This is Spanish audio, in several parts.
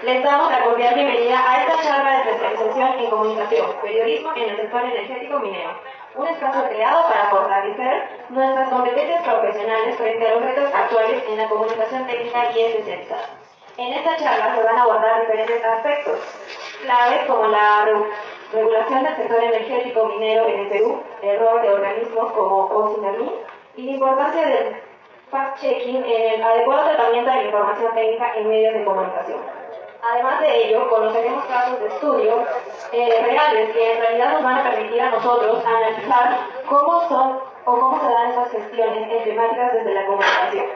Les damos la cordial bienvenida a esta charla de especialización en comunicación, periodismo en el sector energético minero, un espacio creado para fortalecer nuestras competencias profesionales frente a los retos actuales en la comunicación técnica y especializada. En esta charla se van a abordar diferentes aspectos claves como la regulación del sector energético minero en el Perú, el rol de organismos como OCINAMIN y la importancia del fact-checking en el adecuado tratamiento de la información técnica en medios de comunicación. Además de ello, conoceremos casos de estudio reales que en realidad nos van a permitir a nosotros analizar cómo son o cómo se dan esas gestiones en temáticas desde la comunicación.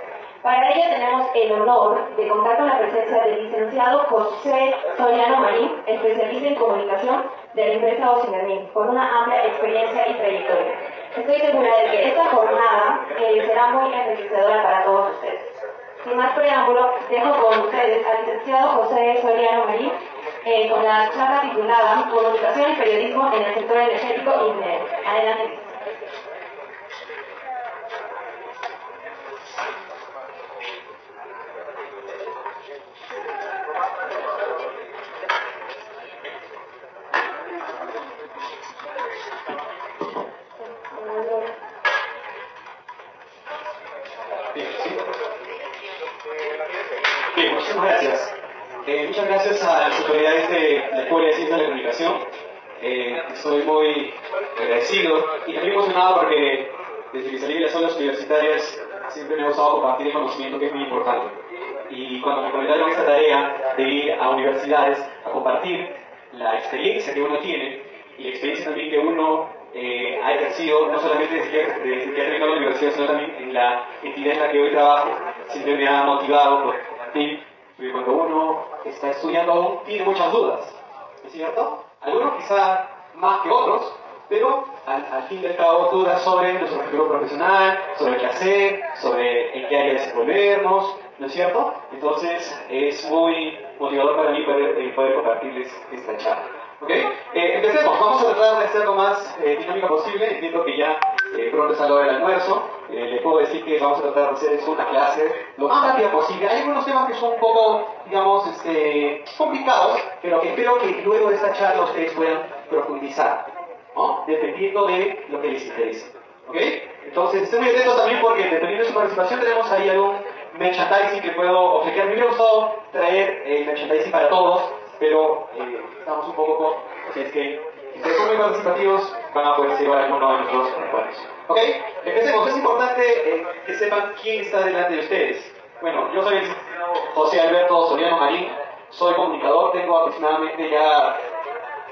Para ello tenemos el honor de contar con la presencia del licenciado José Soriano Marín, especialista en comunicación de la empresa OCINAMIN, con una amplia experiencia y trayectoria. Estoy segura de que esta jornada será muy enriquecedora para todos ustedes. Sin más preámbulo, dejo con ustedes al licenciado José Soriano Marín con la charla titulada Comunicación y Periodismo en el sector energético y minero. Adelante. Bien, muchísimas gracias. Muchas gracias a las autoridades de la Escuela de Ciencias de la Comunicación. Estoy muy agradecido y también emocionado porque desde que salí de las aulas universitarias siempre me ha gustado compartir el conocimiento, que es muy importante. Y cuando me comentaron esta tarea de ir a universidades a compartir la experiencia que uno tiene y la experiencia también que uno ha ejercido, no solamente desde que ha terminado la universidad, sino también en la entidad en la que hoy trabajo, siempre me ha motivado por compartir, porque cuando uno está estudiando aún tiene muchas dudas, ¿es cierto? Algunos quizá más que otros, pero al fin y al cabo dudas sobre nuestro objetivo profesional, sobre qué hacer, sobre en qué área desenvolvernos, ¿no es cierto? Entonces es muy motivador para mí poder compartirles esta charla. ¿Ok? Empecemos, vamos a tratar de ser lo más dinámica posible. Entiendo que ya pronto es la hora del almuerzo. Les puedo decir que vamos a tratar de hacer esto una clase lo más rápida posible. Hay algunos temas que son un poco, digamos, complicados, pero que espero que luego de esta charla ustedes puedan profundizar, ¿no? Dependiendo de lo que les interese. ¿Ok? Entonces, estén muy atentos también porque dependiendo de su participación tenemos ahí algún merchandising que puedo ofrecer. A mí me ha gustado traer merchandising para todos, pero estamos un poco cortos, así es que si ustedes son muy participativos van a poder llevar alguno de nuestros recuerdos. ¿Ok? Empecemos. Es importante que sepan quién está delante de ustedes. Bueno, yo soy el licenciado José Alberto Soriano Marín, soy comunicador, tengo aproximadamente ya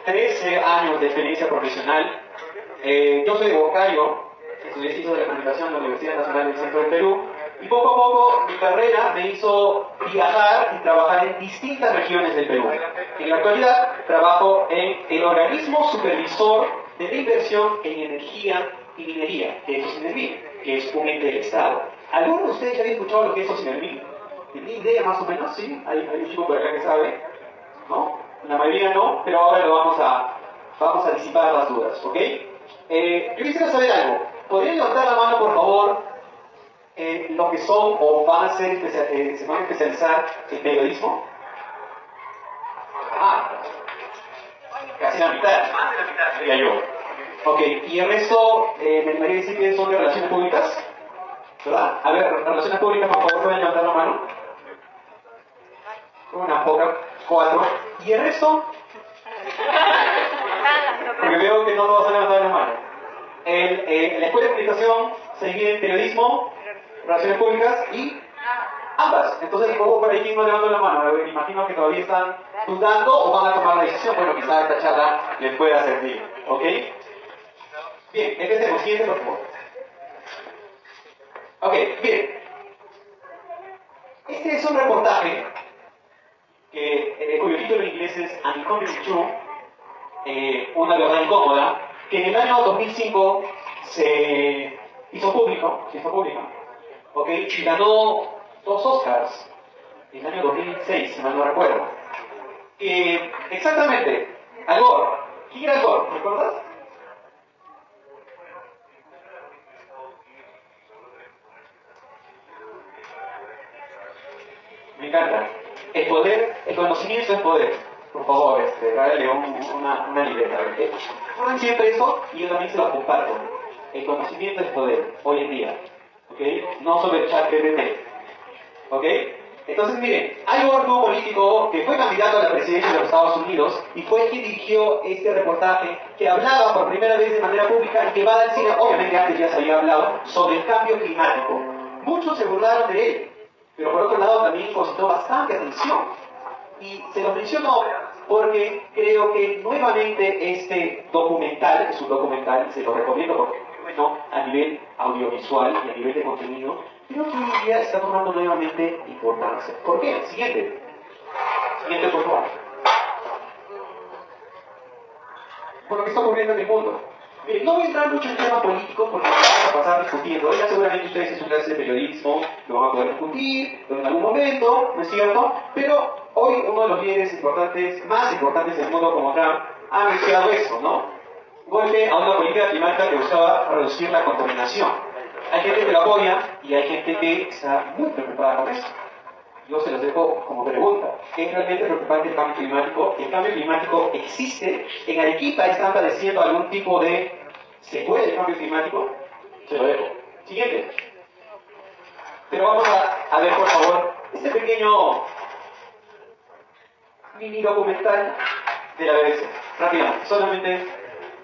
13 años de experiencia profesional. Yo soy de Huancayo, estudié Ciencias de la Comunicación en la Universidad Nacional del Centro del Perú, y poco a poco mi carrera me hizo viajar y trabajar en distintas regiones del Perú. En la actualidad trabajo en el organismo supervisor de la inversión en energía y minería, que es OCINERMIN, que es un ente del Estado. ¿Alguno de ustedes ya había escuchado lo que es OCINERMIN? ¿Tienen idea más o menos? ¿Sí? Hay un chico por acá que sabe, ¿no? La mayoría no, pero ahora lo vamos a disipar las dudas, ¿ok? Yo quisiera saber algo. ¿Podrían levantar la mano, por favor, lo que son o van a ser, se van a especializar en periodismo? Ah, casi la mitad. Más de la mitad, diría yo. Ok, y el resto, me parece decir que son de relaciones públicas, ¿verdad? A ver, relaciones públicas, por favor, ¿pueden levantar la mano? Una poca, 4. ¿Y el resto? Porque veo que no todos han levantado la mano. La escuela de comunicación se divide en periodismo, relaciones públicas y ambas. Entonces, por ahí quién no levantó la mano. Me imagino que todavía están dudando o van a tomar la decisión. Bueno, quizás esta charla les pueda servir. ¿Ok? Bien, empecemos. Siguiente, por favor. Ok, bien. Este es un reportaje cuyo título en inglés es Uncommon True, una verdad incómoda, que en el año 2005 se hizo público, ¿ok? Y ganó 2 Oscars en el año 2006, si mal no recuerdo. Exactamente, Al Gore. ¿Quién era Al Gore? ¿Recuerdas? Me encanta. El poder, el conocimiento es poder. Por favor, dale una libreta. Recuerden siempre eso y yo también se lo comparto. El conocimiento es poder, hoy en día. ¿Ok? No sobre el chat GPT. ¿Ok? Entonces, miren, hay un grupo político que fue candidato a la presidencia de los Estados Unidos y fue quien dirigió este reportaje que hablaba por primera vez de manera pública y que va a decir, obviamente antes ya se había hablado, sobre el cambio climático. Muchos se burlaron de él, pero por otro lado también suscitó bastante atención. Y se los menciono porque creo que nuevamente este documental, es un documental, se lo recomiendo porque es muy bueno a nivel audiovisual y a nivel de contenido, creo que hoy en día está tomando nuevamente importancia. ¿Por qué? Siguiente. Siguiente, por favor. Por lo que está ocurriendo en el mundo. Miren, no voy a entrar mucho en el tema político porque vamos a pasar discutiendo. Ya seguramente ustedes en su clase de periodismo lo van a poder discutir en algún momento, ¿no es cierto? Pero hoy uno de los líderes importantes, más importantes del mundo como Trump, ha anunciado eso, ¿no? Golpe a una política climática que buscaba reducir la contaminación. Hay gente que lo apoya y hay gente que está muy preocupada con eso. Yo se los dejo como pregunta. ¿Es realmente preocupante el cambio climático? ¿El cambio climático existe? ¿En Arequipa están padeciendo algún tipo de secuela del cambio climático? Se lo dejo. Siguiente. Pero vamos a ver, por favor, este pequeño mini documental de la BBC. Rápidamente, solamente.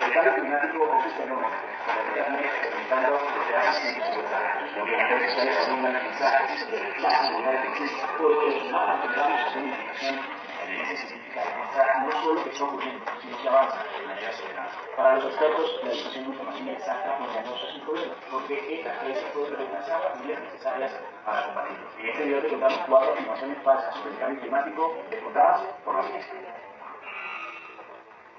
El cambio climático es un fenómeno que se viene experimentando desde hace 150 años. Lo que las redes sociales abundan mensajes de rechazo mundial que existe, porque no aplicamos a una investigación en evidencia científica demuestra no solo que está ocurriendo, sino que avanza de manera acelerada. Para los expertos, la difusión de información exacta y engañosa es un problema, porque esta creencia puede retrasar las medidas necesarias para combatirlo. En este video te contamos 4 afirmaciones falsas sobre el cambio climático descontadas por la ciencia.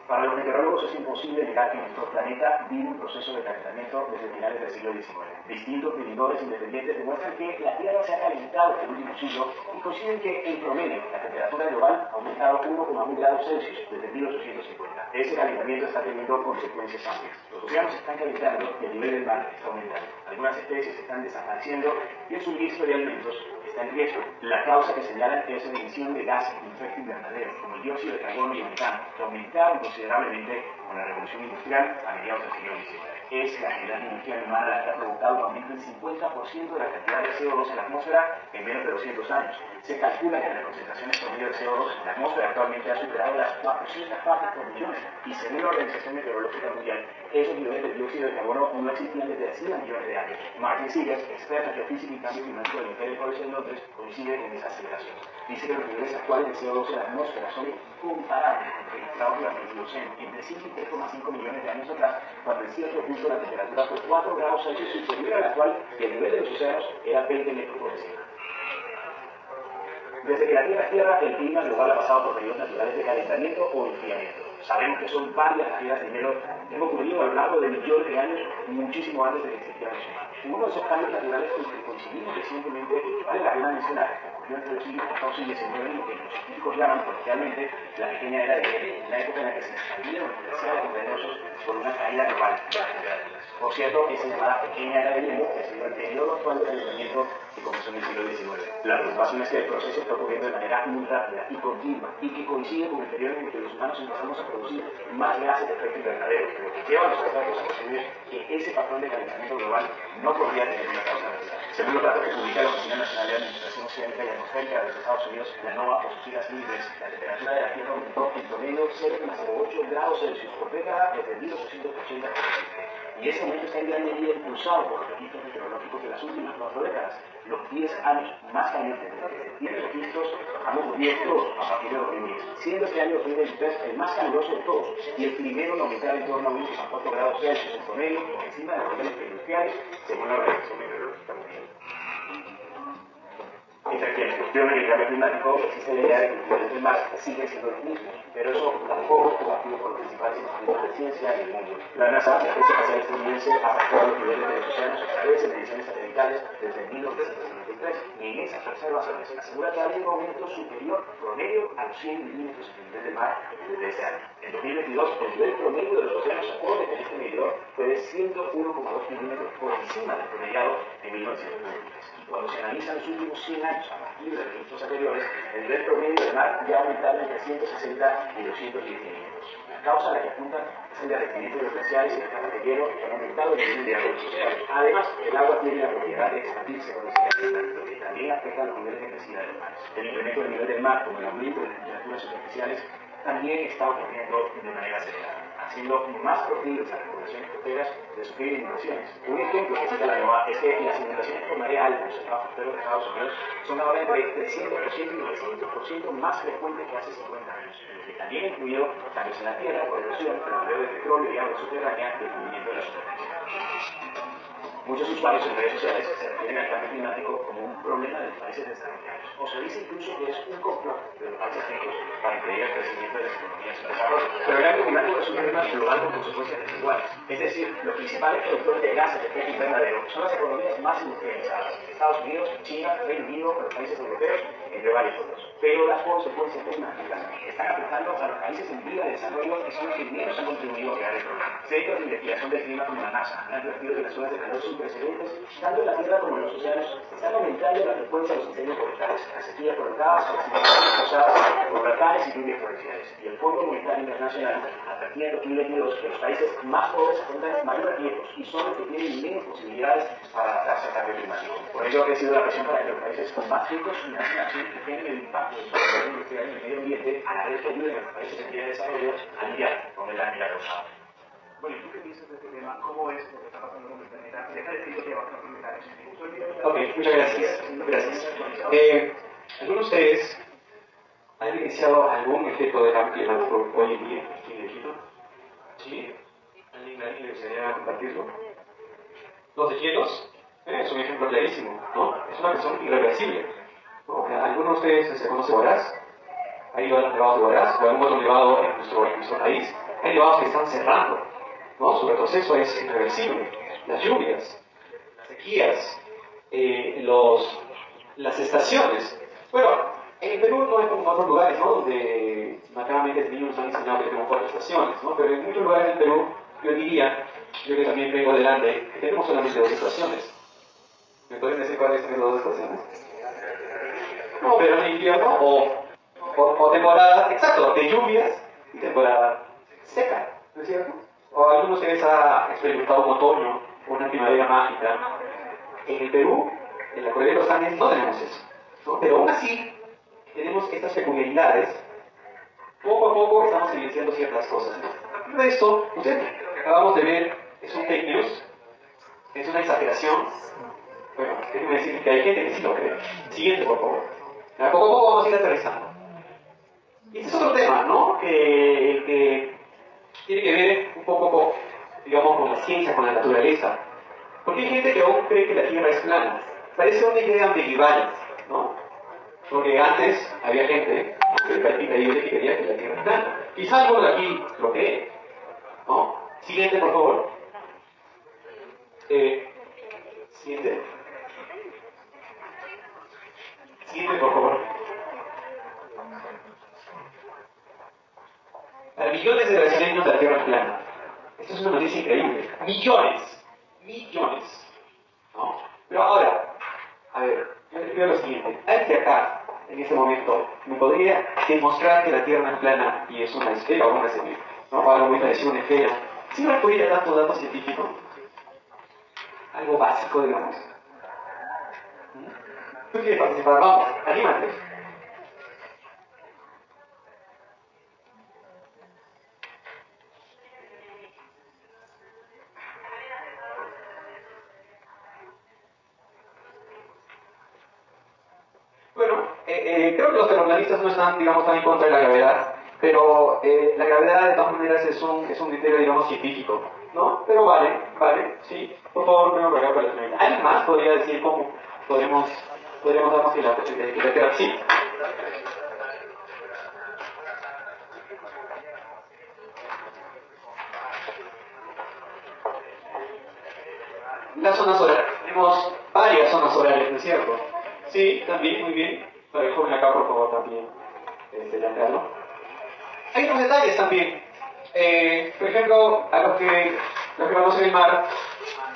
Para los meteorólogos es imposible negar que nuestro planeta vive un proceso de calentamiento desde finales del siglo XIX. Distintos medidores independientes demuestran que la Tierra se ha calentado en el último siglo y coinciden que, en promedio, la temperatura global ha aumentado 1,1 grados Celsius desde 1850. Ese calentamiento está teniendo consecuencias amplias. Los océanos se están calentando y el nivel del mar está aumentando. Algunas especies se están desapareciendo y el suministro de alimentos está en riesgo. La causa que señalan es la emisión de gases de efecto invernadero, como el dióxido de carbono y el metano, que aumentaron considerablemente con la revolución industrial a mediados del siglo XIX. Es la actividad industrial humana la que ha provocado un aumento del 50% de la cantidad de CO2 en la atmósfera en menos de 200 años. Se calcula que las concentraciones promedio de CO2 en la atmósfera actualmente ha superado las 400 partes por millón, y según la Organización Meteorológica Mundial, esos niveles de dióxido de carbono no existían desde hacía millones de años. Martin Seegers, experto en geofísica y cambio climático del Imperial College en Londres, coincide en esa aceleración. Dice que los niveles actuales de CO2 en la atmósfera son incomparables con los registrados durante el Plioceno, entre 5 y 3,5 millones de años atrás, cuando en cierto punto la temperatura fue 4 grados Celsius superior a la actual y el nivel de los océanos era 20 metros por encima. Desde que la Tierra es tierra, el clima global ha pasado por periodos naturales de calentamiento o enfriamiento. Sabemos que son varias las eras de enero que han ocurrido a lo largo de millones de años, muchísimo antes de que existieran los humanos. Uno de esos cambios naturales con los que coincidimos recientemente, vale la pena mencionar, que ocurrió entre los siglos XIV y XIX, en lo que los científicos llaman coloquialmente la pequeña era de hielo, una época en la que se expandieron los glaciares montañosos por una caída global de las temperaturas. Por cierto, esa llamada pequeña era de hielo que ha sido el periodo actual de calentamiento que comenzó en el siglo XIX. La preocupación es que el proceso está ocurriendo de manera muy rápida y continua, y que coincide con el periodo en el que los humanos empezamos a producir más gases de efecto invernadero, lo que lleva a los expertos a concluir que ese patrón de calentamiento global no podría tener una causa natural. Según los datos que publica la Oficina Nacional de Administración Oceánica y Atmosférica de los Estados Unidos, en la NOAA o sus siglas libres, la temperatura de la Tierra aumentó en promedio 0,08 grados Celsius por década desde 1880 hasta 2020. Y ese aumento está en gran medida impulsado por los registros meteorológicos de las últimas 4 décadas. Los 10 años más calientes de los que se tienen registros han ocurrido todos a partir de 2010, siendo este año 2023 el más caluroso de todos y el primero en aumentar en torno a 1,4 grados Celsius en promedio por encima de los niveles preindustriales, según la Organización Meteorológica Mundial. Mientras que en cuestión del cambio climático existe la idea de que los niveles del mar siguen siendo los mismos, pero eso tampoco es compartido por los principales institutos de ciencia del mundo. La NASA, la Agencia Espacial Estadounidense, ha bajado los niveles de los océanos a través de mediciones satelitales desde 1973, y en esas observaciones asegura que ha habido un aumento superior promedio al los 100 milímetros en el nivel del mar desde ese año. En 2022, el nivel promedio de los océanos acorde con este medidor fue de 101,2 milímetros por encima del promediado de 1993. Y cuando se analizan los últimos 100 años a partir de registros anteriores, el nivel promedio del mar ya ha aumentado entre 160 y 210 milímetros. La causa a la que apunta es el derretimiento de los glaciares y las capas de hielo que han aumentado el nivel de agua de los océanos. Además, el agua tiene la propiedad de expandirse con el siguiente, lo que también afecta a los niveles de crecida de los mares. El incremento del nivel del mar, como el aumento de las temperaturas superficiales, también está ocurriendo de manera acelerada, haciendo más proclives a las poblaciones costeras de sufrir inundaciones. Un ejemplo que cita la NOAA es que las inundaciones por marea alta en los estados costeros de Estados Unidos son ahora entre 300% y 900% más frecuentes que hace 50 años, lo que también ha incluido cambios en la tierra por erosión, el de petróleo y agua subterránea y el movimiento de la superficie. Muchos usuarios en redes sociales se refieren al cambio climático como un problema de los países desarrollados, o se dice incluso que es un complot de los países ricos para impedir el crecimiento de las economías en desarrollo. Pero el cambio climático es un problema global con consecuencias desiguales. Es decir, los principales productores de gases de efecto invernadero son las economías más industrializadas: Estados Unidos, China, Reino Unido, los países europeos, entre varios otros. Pero las consecuencias climáticas están afectando a los países en vía de desarrollo, que son los que menos han contribuido a crear el problema. Centros de investigación del clima como la NASA han advertido que las zonas de calor sin precedentes, tanto en la Tierra como en los océanos, están aumentando la frecuencia de los incendios forestales, las sequías provocadas, las inundaciones causadas por huracanes y lluvias torrenciales. Y el Fondo Monetario Internacional advertía en 2022 que los países más pobres afrontan mayores riesgos y son los que tienen menos posibilidades para adaptarse al cambio climático. Por ello ha crecido la presión para que los países más ricos y más acción defienden el impacto de su actividad industrial en el medio ambiente, a la vez que ayuden a los países en vía de desarrollo a lidiar con el daño causado. Bueno, ¿y tú qué piensas de este tema? ¿Cómo es lo que está pasando con el planeta? Deja de decir que va a implementar eso. Ok, muchas gracias. Gracias. ¿Algunos de ustedes han evidenciado algún efecto de cambio climático hoy en día aquí en Egipto? ¿Sí? ¿Alguien le gustaría compartirlo? Los deshielos es un ejemplo clarísimo, ¿no? Es una cuestión irreversible. ¿No? Algunos de ustedes se conoce Huaraz, hay nevados de Huaraz, o algún otro nevado en nuestro país. Hay nevados que están cerrando, ¿no? Su retroceso es irreversible. Las lluvias, las sequías, las estaciones. Bueno, en el Perú no es como en otros lugares, ¿no? Donde macabamente desde niños nos han enseñado que tenemos 4 estaciones, ¿no? Pero en muchos lugares del Perú, yo diría, yo que también vengo delante, que tenemos solamente 2 estaciones. ¿Me pueden decir cuáles son las 2 estaciones? No, verano e invierno, o temporada, exacto, de lluvias y temporada seca, ¿no es cierto? O algunos de ustedes han experimentado un otoño o una primavera mágica. En el Perú, en la cordillera de los Andes, no tenemos eso, ¿no? Pero aún así, tenemos estas peculiaridades. Poco a poco estamos evidenciando ciertas cosas, ¿no? De esto, usted, lo que acabamos de ver es un fake news, es una exageración. Bueno, déjenme decir que hay gente que sí lo cree. Siguiente, por favor. Poco a poco vamos a ir aterrizando. Y este es otro tema, ¿no? Que tiene que ver un poco con, digamos, con la ciencia, con la naturaleza. Porque hay gente que aún cree que la Tierra es plana. Parece una idea ambigua, ¿no? Porque antes había gente que quería que la Tierra es plana. Quizá alguno de aquí lo cree, ¿no? Siguiente, por favor. Siguiente. Siguiente, por favor. Para millones de brasileños la Tierra es plana. Esto es una noticia increíble. Millones. ¿No? Pero ahora, a ver, yo les pido lo siguiente. ¿Alguien de acá, en este momento, me podría demostrar que la Tierra es plana y es una esfera o una semilla? ¿No? O algo muy parecido a una esfera. ¿Sí me podría dar tanto dato científico? Algo básico, digamos. ¿Tú quieres participar? Vamos, anímate. Bueno, creo que los terraplanistas no están, digamos, tan en contra de la gravedad, pero la gravedad de todas maneras es un criterio, digamos, científico, ¿no? Pero vale, sí. Por favor, primero para la señorita. ¿Alguien más podría decir cómo podremos darnos que la Tierra sí? Las zonas horarias. Tenemos varias zonas horarias, ¿no es cierto? Sí, también, muy bien. Para el joven acá, por favor, también. entenderlo. Hay otros detalles también. Por ejemplo, a los que conocen el mar,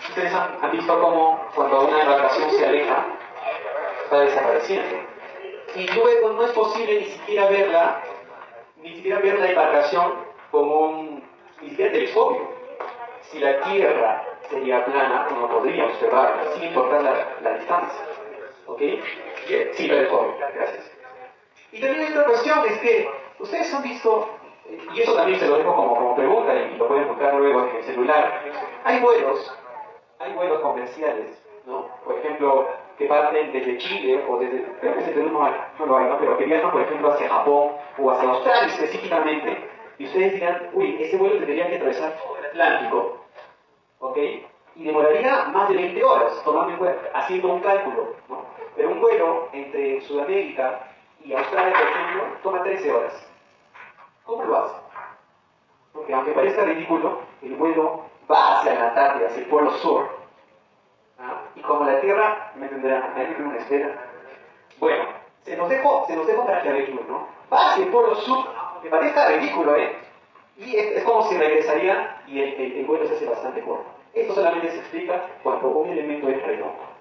ustedes han visto cómo cuando una embarcación se aleja, va desapareciendo. Y luego no es posible ni siquiera ver la embarcación ni siquiera telescopio. Si la Tierra sería plana, uno podría observarla, sin importar la distancia. ¿Ok? Bien, sí, telescopio, gracias. Y también hay otra cuestión, es que ustedes han visto, y eso también se lo dejo como pregunta, y lo pueden buscar luego en el celular, hay vuelos comerciales, ¿no? Por ejemplo, que parten desde Chile, o creo que desde Perú no lo hay, ¿no? Pero que viajan, por ejemplo, hacia Japón, o hacia Australia específicamente, y ustedes dirán, uy, ese vuelo tendría que atravesar todo el Atlántico, ¿ok? Y demoraría más de 20 horas, tomando en cuenta, haciendo un cálculo, ¿no? Pero un vuelo entre Sudamérica y Australia, por ejemplo, toma 13 horas. ¿Cómo lo hace? Porque aunque parezca ridículo, el vuelo va hacia la Antártida, hacia el Polo Sur. ¿Ah? Y como la Tierra, me entenderán, hay que una esfera. Bueno, se nos dejó para que averigüen, ¿no? Va hacia el Polo Sur, aunque parezca ridículo, ¿eh? Y es como si regresaría y el vuelo se hace bastante corto. Esto solamente se explica cuando un elemento es redondo.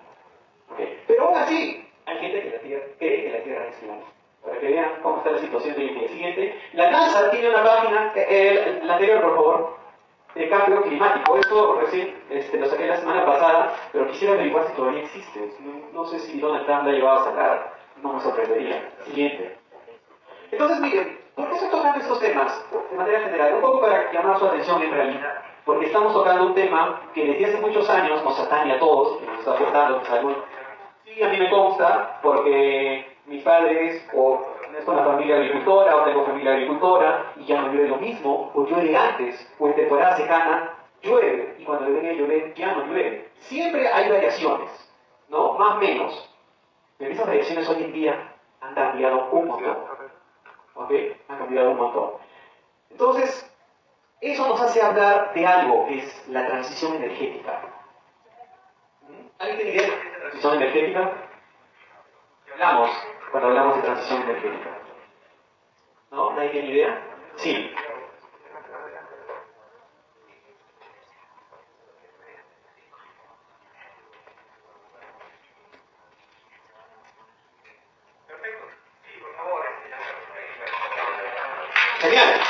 ¿Okay? Pero aún así, hay gente que cree que la Tierra es plana. Para que vean cómo está la situación del día siguiente. La NASA tiene una página, la anterior por favor, de cambio climático. Esto recién lo saqué la semana pasada, pero quisiera averiguar si todavía existe. No sé si Donald Trump la ha llevado a sacar, no me sorprendería. Siguiente. Entonces, miren, ¿por qué estoy tocando estos temas? De manera general, un poco para llamar su atención en realidad, porque estamos tocando un tema que desde hace muchos años nos atañe a todos, que nos está afectando en salud. Sí, a mí me consta, porque mis padres, o es con la familia agricultora, o tengo familia agricultora, y ya no llueve lo mismo, o llueve antes, o en temporada secana, llueve, y cuando debería llover, ya no llueve. Siempre hay variaciones, ¿no? Más o menos. Pero esas variaciones hoy en día han cambiado un montón. ¿Ok? Han cambiado un montón. Entonces, eso nos hace hablar de algo que es la transición energética. ¿Alguien tiene idea de la transición energética? ¿Qué hablamos cuando hablamos de transición energética? ¿No? ¿Nadie tiene idea? Sí. Genial.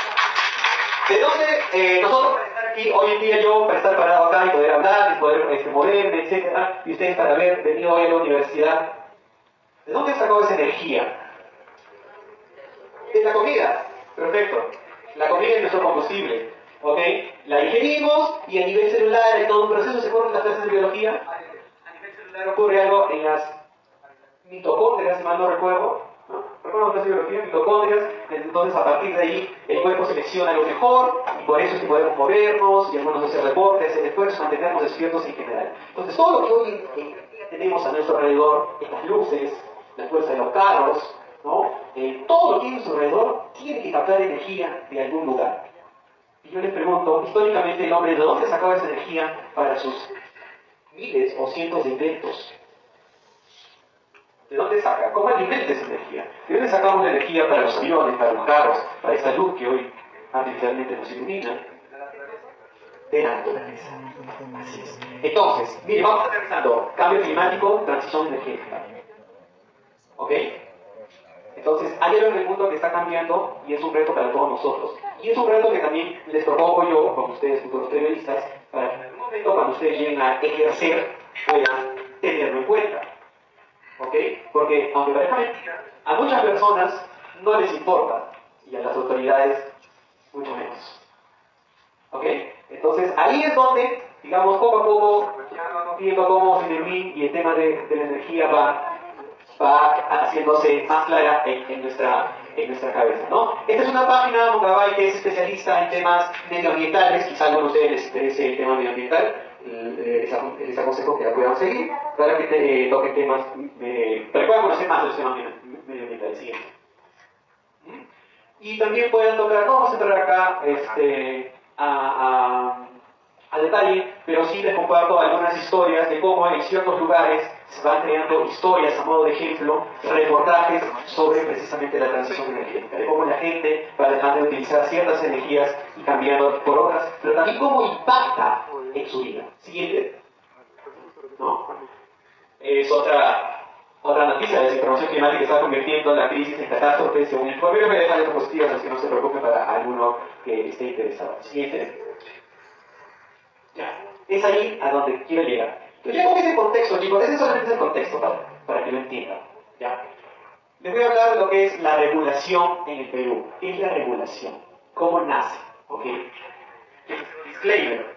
¿De dónde nosotros para estar aquí hoy en día, yo para estar parado acá y poder hablar, y poder moverme, etcétera, y ustedes para haber venido hoy a la universidad, ¿de dónde han sacado esa energía? De la comida. Perfecto. La comida es nuestro combustible. ¿Ok? La ingerimos y a nivel celular hay todo un proceso, se corren las clases de biología. A nivel celular ocurre algo en las mitocondrias, si mal no recuerdo. ¿No? ¿Recuerdan la clase de biología? Mitocondrias. Entonces a partir de ahí el cuerpo selecciona lo mejor y por eso es que podemos movernos y algunos hacer deportes, hacer esfuerzos, mantenernos despiertos en general. Entonces todo lo que hoy en día tenemos a nuestro alrededor, estas luces, la fuerza de los carros, ¿no? Todo lo que hay a nuestro alrededor tiene que captar energía de algún lugar. Y yo les pregunto, históricamente el hombre, ¿de dónde sacaba esa energía para sus miles o cientos de inventos? ¿De dónde saca? ¿Cómo alimenta esa energía? ¿De dónde sacamos la energía para los aviones, para los carros, para esta luz que hoy artificialmente nos ilumina? De la naturaleza. Así es. Entonces, mire, vamos aterrizando. Cambio climático, transición energética. ¿Ok? Entonces, hay algo en el mundo que está cambiando y es un reto para todos nosotros. Y es un reto que también les propongo yo, con ustedes, futuros periodistas, para que en algún momento, cuando ustedes lleguen a ejercer, puedan tenerlo en cuenta. ¿Ok? Porque, aunque parezca mentira, a muchas personas no les importa, y a las autoridades mucho menos. ¿Ok? Entonces, ahí es donde, digamos, poco a poco, ya vamos viendo cómo Sinerwin y el tema de la energía va haciéndose más clara en nuestra cabeza, ¿no? Esta es una página, Mongabay, que es especialista en temas medioambientales. Quizá a algunos de ustedes les interese el tema medioambiental. Les aconsejo que la puedan seguir para que toquen temas, para que puedan conocer más de los temas medioambientales. Siguiente. Y también pueden tocar, no vamos a entrar acá a detalle, pero sí les comparto algunas historias de cómo en ciertos lugares se van creando historias a modo de ejemplo, reportajes sobre precisamente la transición energética, de cómo la gente va dejando de utilizar ciertas energías y cambiando por otras, pero también cómo impacta en su vida. Siguiente. ¿No? Es otra noticia, la desinformación climática está convirtiendo la crisis en catástrofe según el informe. Yo me dejo diapositivas, así que no se preocupe para alguno que esté interesado. Siguiente. Ya. Es ahí a donde quiero llegar. Entonces, ya con ese contexto, chicos, ese solamente es el contexto para que lo entiendan. ¿Ya? Les voy a hablar de lo que es la regulación en el Perú. ¿Qué es la regulación? ¿Cómo nace? ¿Ok? Disclaimer.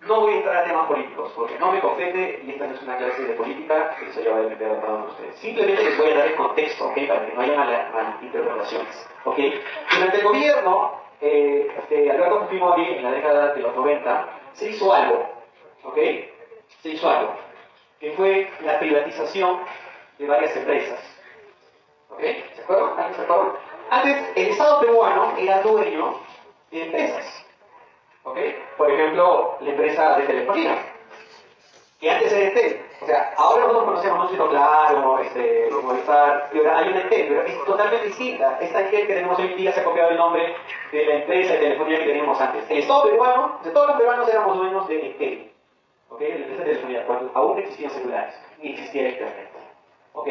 No voy a entrar a temas políticos, porque no me compete y esta no es una clase de política, eso ya va a depender de cada uno de ustedes. Simplemente les voy a dar el contexto, ¿ok? Para que no haya malinterpretaciones, ¿ok? Durante el gobierno de Alberto Fujimori, en la década de los 90, se hizo algo, ¿ok? Se hizo algo, que fue la privatización de varias empresas, ¿ok? ¿Se acuerdan? ¿Alguien se acuerda? Antes, el Estado peruano era dueño de empresas. ¿Ok? Por ejemplo, la empresa de telefonía, que antes era Entel. O sea, ahora nosotros conocemos Núcleo Claro, Movistar, y ahora hay una Entel, pero es totalmente distinta. Esta Entel que tenemos hoy en día se ha copiado el nombre de la empresa de telefonía que teníamos antes. El Estado peruano, de todos los peruanos éramos dueños de Entel. ¿Ok? La empresa de telefonía, cuando aún no existían celulares, ni existía Internet. ¿Ok?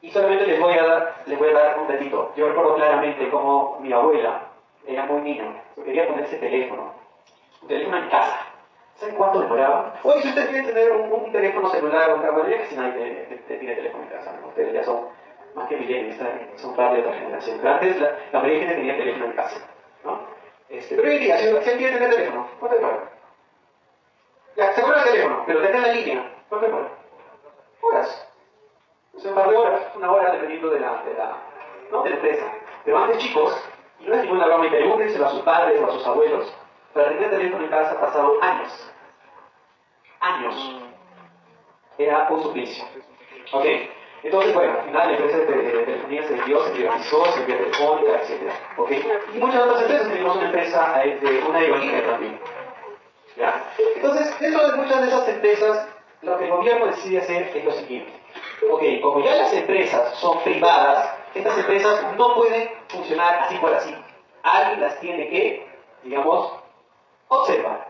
Y solamente les voy a dar un datito. Yo recuerdo claramente cómo mi abuela era muy niña, quería ponerse teléfono. Un teléfono en casa. ¿Saben cuánto demoraba? Oye, si usted quiere tener un teléfono celular o una mayoría casi nadie tiene teléfono en casa, ¿no? Ustedes ya son más que millennials, son parte de otra generación. Pero antes la mayoría de gente tenía teléfono en casa, ¿no? Pero hoy en día, si alguien quiere tener teléfono, ¿cuánto demora? Ya, se compra el teléfono, pero tener la línea, ¿cuánto demora? Horas. O sea, un par de horas, una hora dependiendo de la empresa. Pero antes, chicos, y no es ninguna broma, y pregúntenselo a sus padres o a sus abuelos, para tener teléfono en casa pasaron años. Años. Era un suplicio. ¿Ok? Entonces, bueno, al final la empresa de telefonía se vendió, se privatizó, se vendió Telefónica, etc. ¿Ok? Y muchas otras empresas, tenemos una empresa de una aerolínea también. ¿Ya? Entonces, dentro de muchas de esas empresas, lo que el gobierno decide hacer es lo siguiente. Ok, como ya las empresas son privadas, estas empresas no pueden funcionar así por así. Alguien las tiene que, digamos, observar,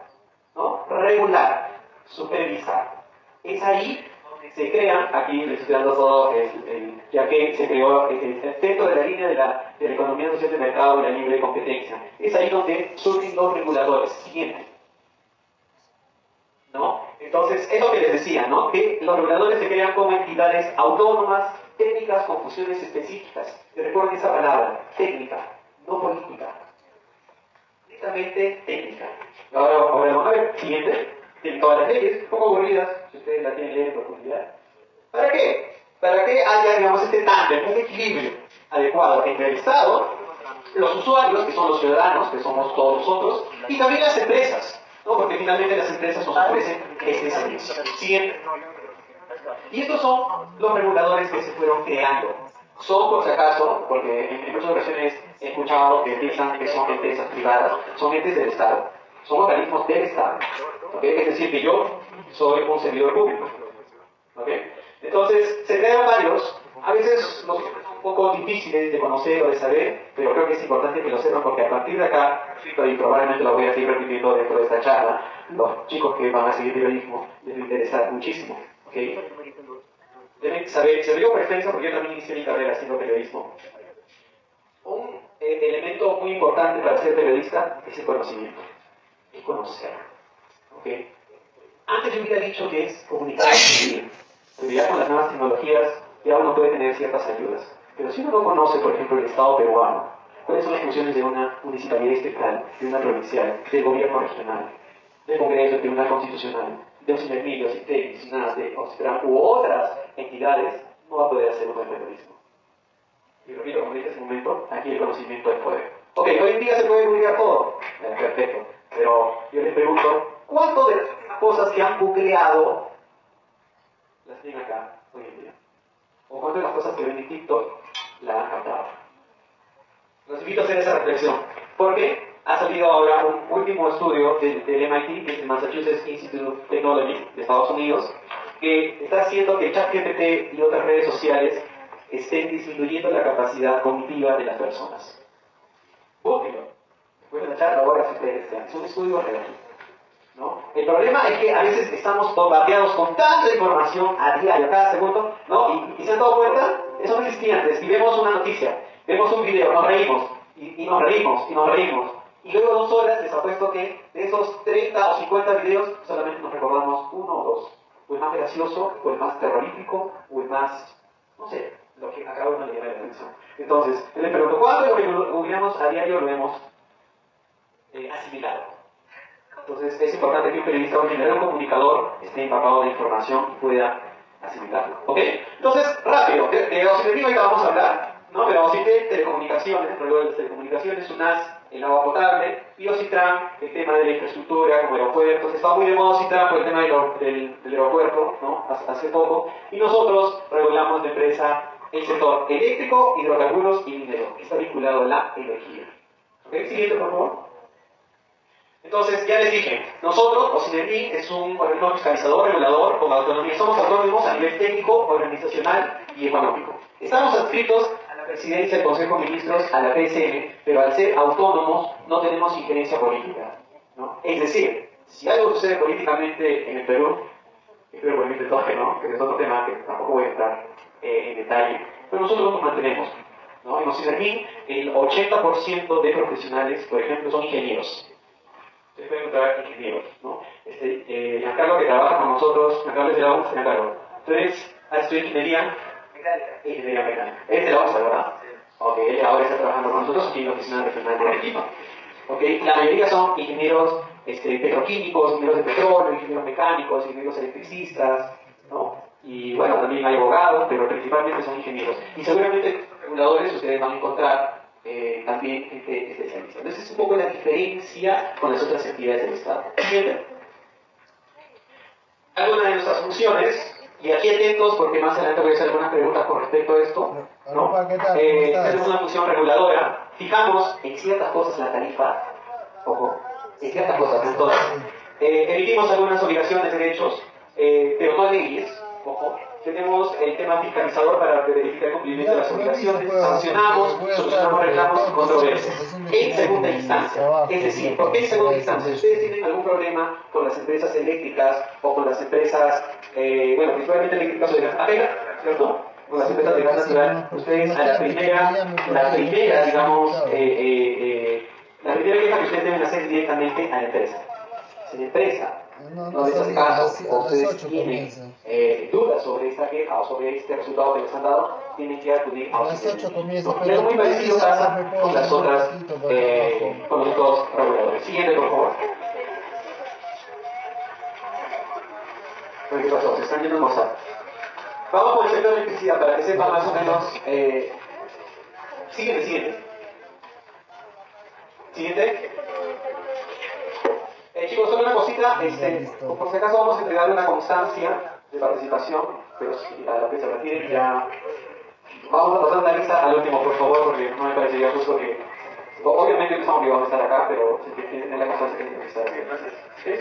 ¿no? Regular, supervisar. Es ahí donde se crean, aquí les estoy dando todo, ya que se creó dentro de la línea de la economía social de mercado y la libre competencia. Es ahí donde surgen los reguladores. Siguiente. ¿No? Entonces, es lo que les decía, ¿no? Que los reguladores se crean como entidades autónomas, técnicas con funciones específicas. Y recuerden esa palabra, técnica, no política. Netamente técnica. Ahora vamos a ver, siguiente. Tienen todas las leyes, un poco aburridas, si ustedes la tienen leer en profundidad. ¿Para qué? Para que haya, digamos, este tándem, un equilibrio adecuado entre el Estado, los usuarios, que son los ciudadanos, que somos todos nosotros, y también las empresas, ¿no? Porque finalmente las empresas nos ofrecen este servicio. Siguiente. Y estos son los reguladores que se fueron creando. Son, por si acaso, porque en muchas ocasiones he escuchado que piensan que son empresas privadas, son entes del Estado, son organismos del Estado. ¿Okay? Es decir, que yo soy un servidor público. ¿Okay? Entonces, se crearon varios, a veces los un poco difíciles de conocer o de saber, pero creo que es importante que lo sepan porque a partir de acá, y probablemente lo voy a seguir repitiendo dentro de esta charla, los chicos que van a seguir periodismo les va a interesar muchísimo. ¿Okay? Deben saber, se lo digo por experiencia porque yo también inicié mi carrera haciendo periodismo. Un elemento muy importante para ser periodista es el conocimiento, el conocer. ¿Okay? Antes yo hubiera dicho que es comunicar y escribir, pero ya con las nuevas tecnologías ya uno puede tener ciertas ayudas. Pero si uno no conoce, por ejemplo, el Estado peruano, cuáles son las funciones de una municipalidad estatal, de una provincial, del gobierno regional, del Congreso, del Tribunal Constitucional, de los intermedios, ITEC, SINASTE, OCTRAN u otras entidades, no va a poder hacer un buen periodismo. Y repito, como dije hace un momento, aquí el conocimiento es poder. Ok, hoy en día se puede googlear todo. Perfecto. Pero yo les pregunto, ¿cuánto de las cosas que han googleado las tienen acá hoy en día? ¿O cuántas de las cosas que ven en TikTok la han captado? Los invito a hacer esa reflexión. Porque ha salido ahora un último estudio del MIT, que es el Massachusetts Institute of Technology de Estados Unidos, que está haciendo que ChatGPT y otras redes sociales estén disminuyendo la capacidad cognitiva de las personas. Búsquenlo. Después de la charla, ahora si ustedes desean. Es un estudio real. ¿No? El problema es que a veces estamos bombardeados con tanta información a diario, cada segundo, ¿no? Y se han dado cuenta, eso no existía antes. Y vemos una noticia, vemos un video, nos reímos, y nos reímos, y nos reímos. Y luego 2 horas les apuesto que de esos 30 o 50 videos solamente nos recordamos 1 o 2. O el más gracioso, o el más terrorífico, o el más, no sé, lo que a cada uno le llama la atención. Entonces, les pregunto, ¿cuánto lo que googleamos a diario lo hemos asimilado? Entonces, es importante que un periodista o en general un comunicador esté empapado de información y pueda asimilarlo. ¿Ok? Entonces, rápido, de OSINT ahorita vamos a hablar, ¿no? Pero OSINT, telecomunicaciones, reguladores de telecomunicaciones, UNAS, el agua potable, y OSITRAN, el tema de la infraestructura, como aeropuertos. Estaba muy de moda OSITRAN por el tema del aeropuerto, ¿no? Hace poco. Y nosotros regulamos de empresa el sector eléctrico, hidrocarburos y minero, que está vinculado a la energía. ¿Ok? Siguiente, por favor. Entonces, ya les dije, nosotros, OSINERGI, es un organismo fiscalizador, regulador, con autonomía. Somos autónomos a nivel técnico, organizacional y económico. Estamos adscritos a la presidencia del Consejo de Ministros, a la PSM, pero al ser autónomos no tenemos injerencia política, ¿no? Es decir, si algo sucede políticamente en el Perú, espero por mí te toque, ¿no? Que es otro tema que tampoco voy a entrar en detalle, pero nosotros nos mantenemos, ¿no? En OSINERGI, el 80% de profesionales, por ejemplo, son ingenieros. Ustedes pueden encontrar ingenieros, ¿no? Giancarlo, que trabaja con nosotros, Giancarlo es de la UNS, Giancarlo. ¿Tú has estudiado ingeniería? Mecánica. Ingeniería mecánica. ¿Eres de la UNS, verdad? Sí. Ok, ella ahora está trabajando con nosotros aquí en la oficina regional de Arequipa. Ok, la mayoría son ingenieros petroquímicos, ingenieros de petróleo, ingenieros mecánicos, ingenieros electricistas, ¿no? Y bueno, también hay abogados, pero principalmente son ingenieros. Y seguramente reguladores ustedes van a encontrar también gente especialista. Entonces es un poco la diferencia con las otras entidades del Estado. ¿Entienden? Algunas de nuestras funciones, y aquí atentos porque más adelante voy a hacer algunas preguntas con respecto a esto, ¿no? Tenemos una función reguladora, fijamos en ciertas cosas la tarifa, ojo, en ciertas cosas, en todas. Emitimos algunas obligaciones, derechos, pero no leyes, ojo. Tenemos el tema fiscalizador para verificar el cumplimiento de las obligaciones, sancionamos, solucionamos reclamos y controversias en segunda instancia. Es decir, ¿por qué en segunda instancia? Si ustedes tienen algún problema con las empresas eléctricas o con las empresas, bueno, principalmente eléctricas o de gas natural, ¿cierto? Con las empresas de gas natural, ustedes a la primera, digamos, la primera queja que ustedes deben hacer directamente a la empresa. Si la empresa no les hace caso o ustedes tienen dudas sobre esta queja o sobre este resultado que les han dado, tienen que acudir a OSINERGI. Y algo muy parecido pasa con las otras, con los otros reguladores. Siguiente, por favor. ¿Qué pasó? Se están yendo a almorzar. Vamos por el sector de electricidad para que sepan más o menos. Siguiente. Siguiente. Chicos, solo una cosita, por si acaso vamos a entregar una constancia de participación, pero si a la que se refiere ya vamos a pasar una lista al último, por favor, porque no me parecería justo que obviamente no estamos obligados a estar acá, pero si tienen la constancia que tienen que estar aquí. ¿Sí?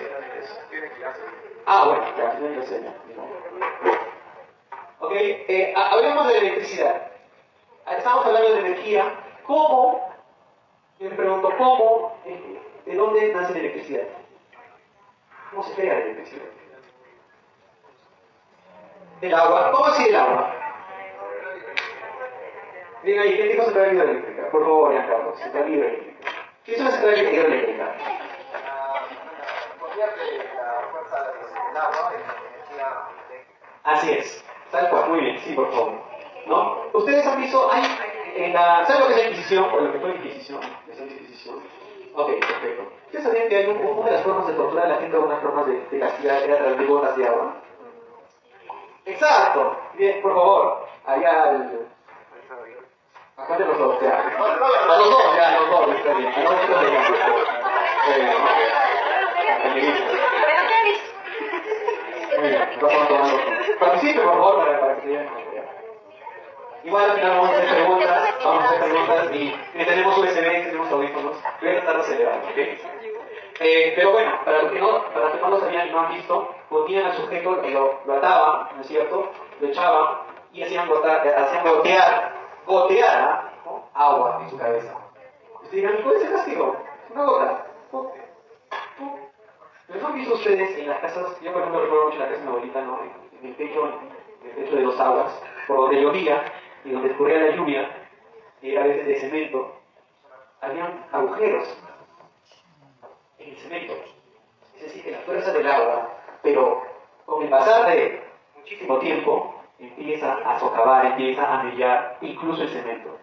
Ah, bueno, ya, yo lo sé. Ok, hablemos de electricidad. Estamos hablando de energía. ¿Cómo? Yo me pregunto, ¿cómo? ¿De dónde nace la electricidad? ¿Cómo se crea la electricidad? ¿Del agua? ¿Cómo así del agua? Bien ahí, ¿quién dijo central hidroeléctrica? Por favor, Giancarlo, central hidroeléctrica. ¿Qué es una central hidroeléctrica? Así es, tal cual, muy bien, sí, por favor. ¿No? Ustedes han visto, ¿saben lo que es la Inquisición? ¿O lo que fue la Inquisición? ¿Es la Inquisición? Ok, perfecto. ¿Ustedes sabían que una de las formas de torturar a la gente, algunas formas de castigar, era a través de gotas de agua? Exacto. Bien, por favor, allá al... Acá de los dos, ya. A los dos, ya, a los dos, está bien. A los dos, muy bien, vamos tomando. Participe, por favor, para que se lleven. Igual al final vamos a hacer preguntas y tenemos USB, tenemos audífonos. Voy a tratar de acelerar, ¿ok? Pero bueno, para los que no lo sabían y no han visto, ponían al sujeto, lo ataban, ¿no es cierto? Lo echaban y hacían gotear, ¿no? Agua en su cabeza. Ustedes dirán, ¿y cuál es el castigo? Una gota. Pero ¿no han visto ustedes en las casas? Yo por ejemplo recuerdo mucho la casa de mi abuelita, ¿no? En el techo de 2 aguas, por donde llovía y donde escurría la lluvia, y a veces de cemento, habían agujeros en el cemento. Es decir, que la fuerza del agua, pero con el pasar de muchísimo tiempo, empieza a socavar, empieza a mellar incluso el cemento.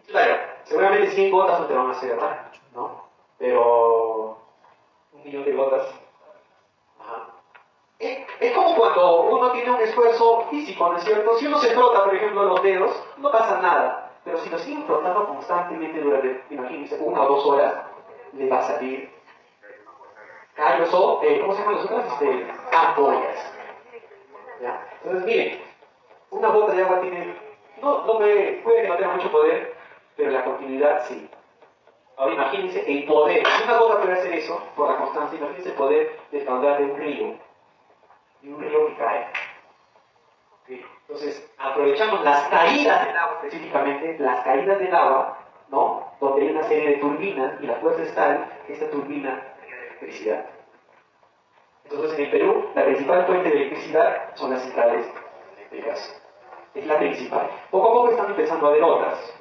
Claro, seguramente 100 gotas no te van a hacer daño, ¿no? Pero 1 millón de gotas. Ajá. Es como cuando uno tiene un esfuerzo físico, ¿no es cierto? Si uno se frota, por ejemplo, los dedos, no pasa nada. Pero si lo siguen frotando constantemente durante, imagínense, 1 o 2 horas, le va a salir callos o, ¿cómo se llaman las otras? Ampollas. ¿Ya? Entonces, miren, una gota de agua tiene, puede que no tenga mucho poder, pero la continuidad sí. Ahora imagínense el poder. Si una gota puede hacer eso, por la constancia, imagínense el poder de caudal de un río que cae. ¿Sí? Entonces, aprovechamos las caídas del agua, específicamente, las caídas del agua, ¿no? Donde hay una serie de turbinas y la fuerza es tal que esta turbina genera electricidad. Entonces, en el Perú, la principal fuente de electricidad son las centrales eléctricas. Es la principal. Poco a poco están empezando a haber otras,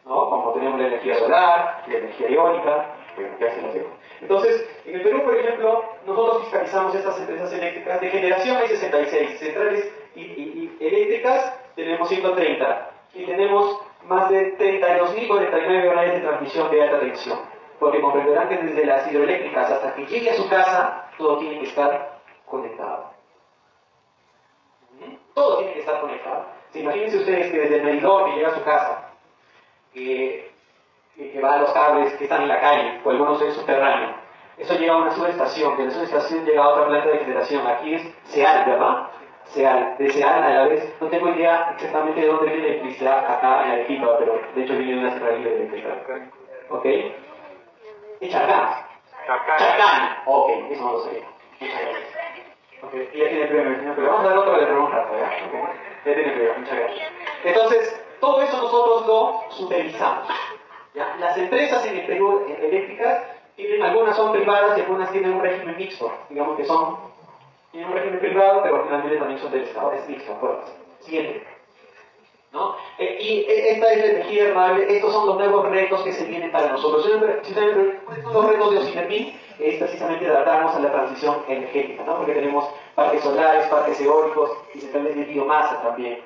¿no? Como tenemos la energía solar, la energía eólica, bueno, ya se lo dejo. Entonces, en el Perú, por ejemplo, nosotros fiscalizamos estas empresas eléctricas. De generación hay 66, centrales eléctricas tenemos 130 y tenemos más de 32.049 horarios de transmisión de alta tensión. Porque comprenderán que desde las hidroeléctricas hasta que llegue a su casa, todo tiene que estar conectado. Todo tiene que estar conectado. ¿Se imagínense ustedes que desde el medidor que llega a su casa, que va a los cables que están en la calle, o algunos en subterráneo, eso llega a una subestación, que de la subestación llega a otra planta de generación. Aquí es SEAL, ¿verdad? SEAL. De SEAL a la vez, no tengo idea exactamente de dónde viene la electricidad acá en Arequipa, pero de hecho viene de una central hidroeléctrica. ¿Ok? ¿En Chacán? Chacán. Ok, eso no lo sabía. Muchas gracias. Ok, y ya tiene premio, señor, pero vamos a dar otro que le pregunto, ¿ya? Okay. Ya tiene premio, muchas gracias. Entonces, todo eso nosotros lo supervisamos. ¿Ya? Las empresas en el Perú eléctricas tienen, algunas son privadas y algunas tienen un régimen mixto. Digamos que tienen un régimen privado, pero finalmente también son del Estado. Es mixto, acuérdense. Siguiente. ¿No? Y esta es la energía renovable. Estos son los nuevos retos que se vienen para nosotros. Si ustedes los retos de Ocinermin es precisamente adaptarnos a la transición energética, ¿no? Porque tenemos parques solares, parques eólicos y centrales de biomasa también.